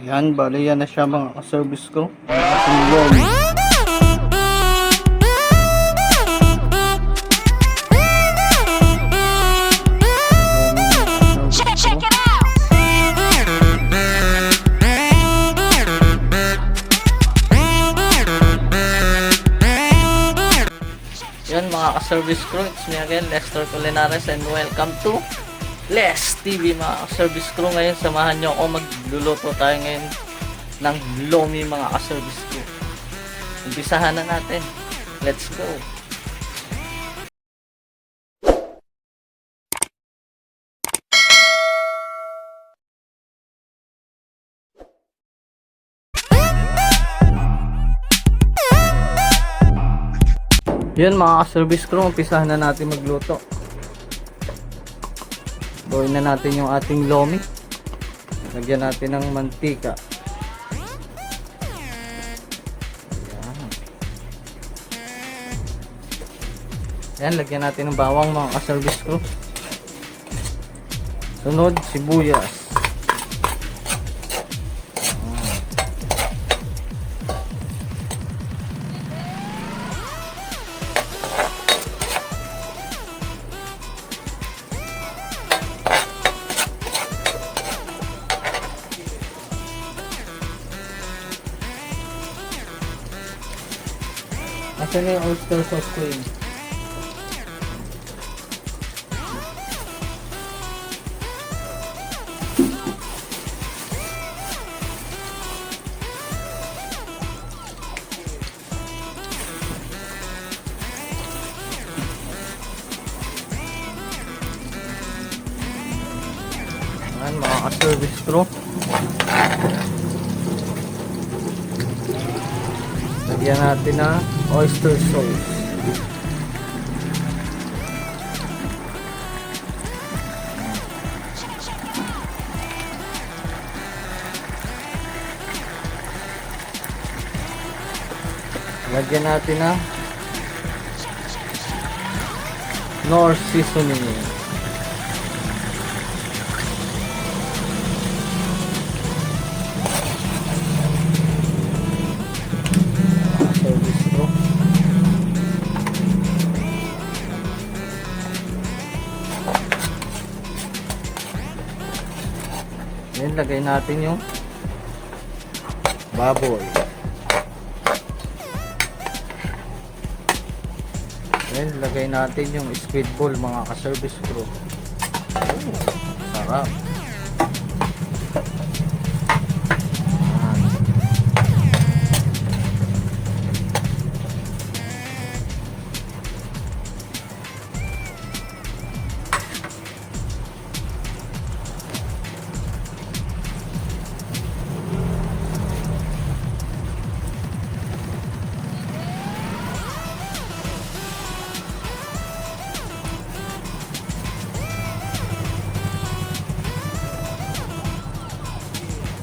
Yan, bali yan na siya mga ka-service ko. Ang Lomi. Check it out. Yan mga ka-service crew, it's me again, Lester Culinares, and welcome to Les TV mga ka-service crew. Ngayon samahan nyo ako, magluluto tayo ngayon ng Lomi mga ka-service crew. Umpisahan na natin, let's go. Yun mga ka-service crew, umpisahan na natin magluto. Gawin na natin yung ating Lomi. Lagyan natin ng mantika. Yan, lagyan natin ng bawang mga ka-service crew. Sunod, sibuyas. Asan na yung oyster sauce ko yun? Ayan mga ka-service crew. Lagyan natin na oyster sauce. Lagyan natin na Nor seasoning. Then lagay natin yung baboy. Then lagay natin yung squid ball mga ka-service crew. Sarap.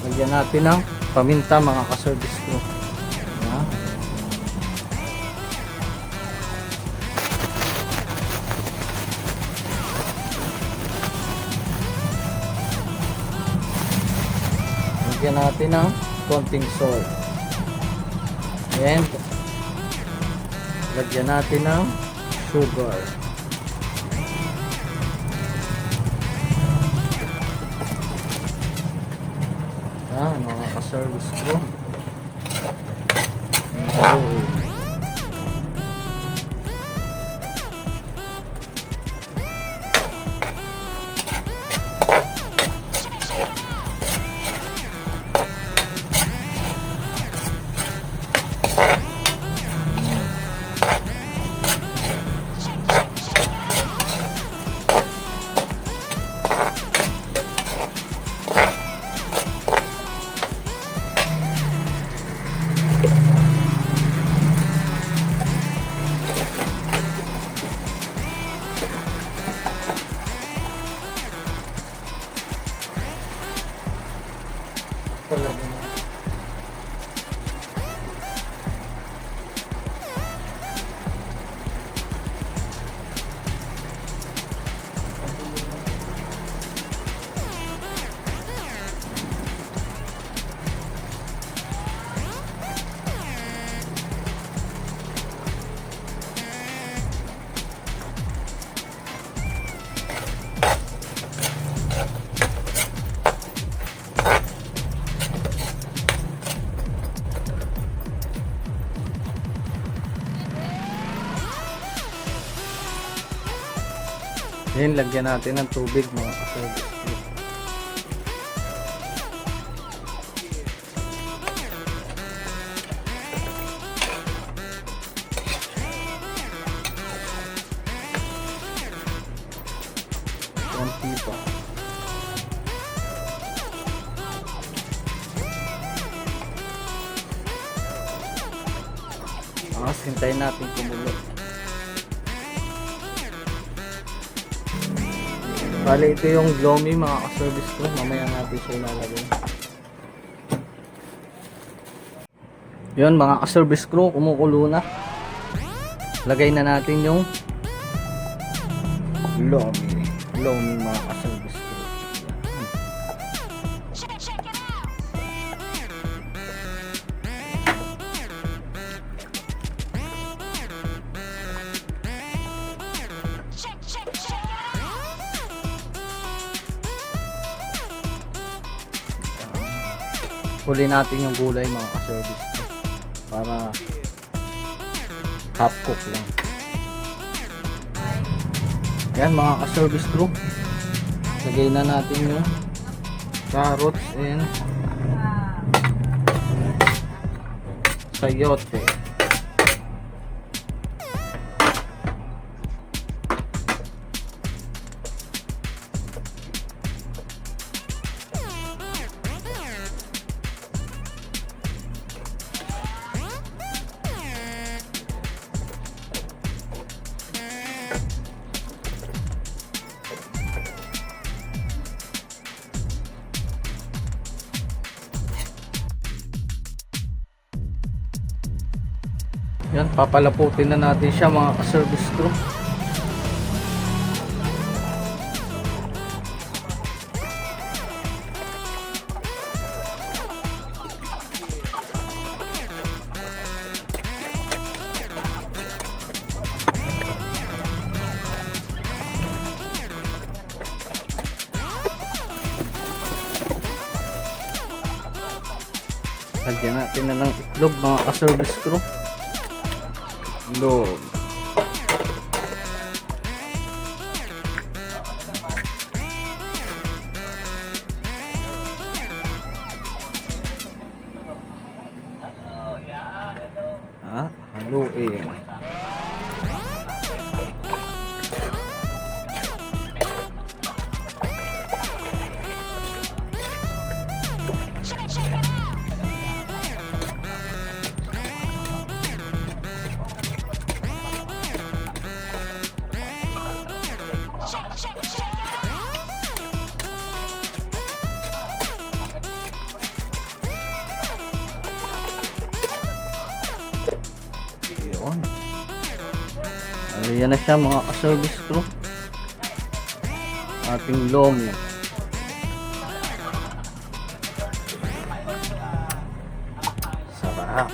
Lagyan natin ng paminta mga ka-service crew. Ayan. Lagyan natin ng konting salt. And lagyan natin ng sugar. Mga ka-service crew. Yan, lagyan natin ng tubig mga ka-service crew. Konti pa. Hintayin natin kumulo. Bali, ito yung Lomi mga ka-service crew. Mamaya natin siya ilalagay. Yun mga ka-service crew, kumukulo na. Lagay na natin yung Lomi mga ka-service crew. Huli natin yung gulay mga ka-service crew para half cook lang. Yan mga ka-service crew, lagay na natin yung carrots and sayote. Yan, papalaputin na natin siya mga ka-service crew. Lagyan natin na ng itlog mga ka-service crew. Itlog. Haluin. Ayan na siya mga ka-service crew, ating Lomi. Sarap.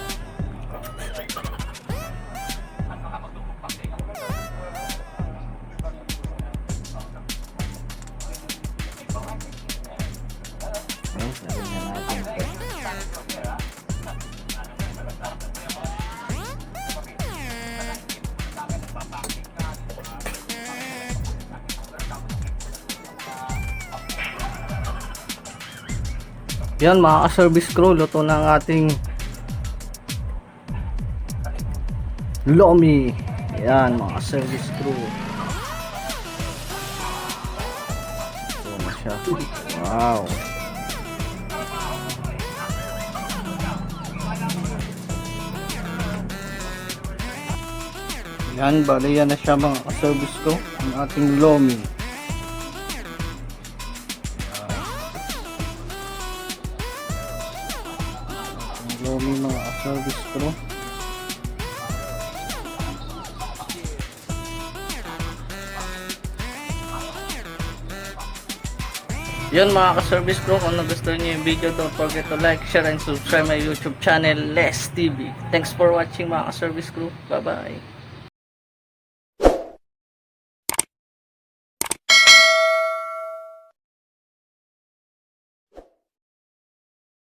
Yan mga ka-service crew, luto na ang ating Lomi. Yan mga ka-service crew. Ito na siya. Wow. Yan, bali yan na siya mga ka-service crew, ang ating Lomi. Lomi mga ka-service crew. Yun mga ka-service crew, kung nagustuhan nyo yung video, don't forget to like, share, and subscribe my YouTube channel, Les TV. Thanks for watching mga ka-service crew. Bye bye.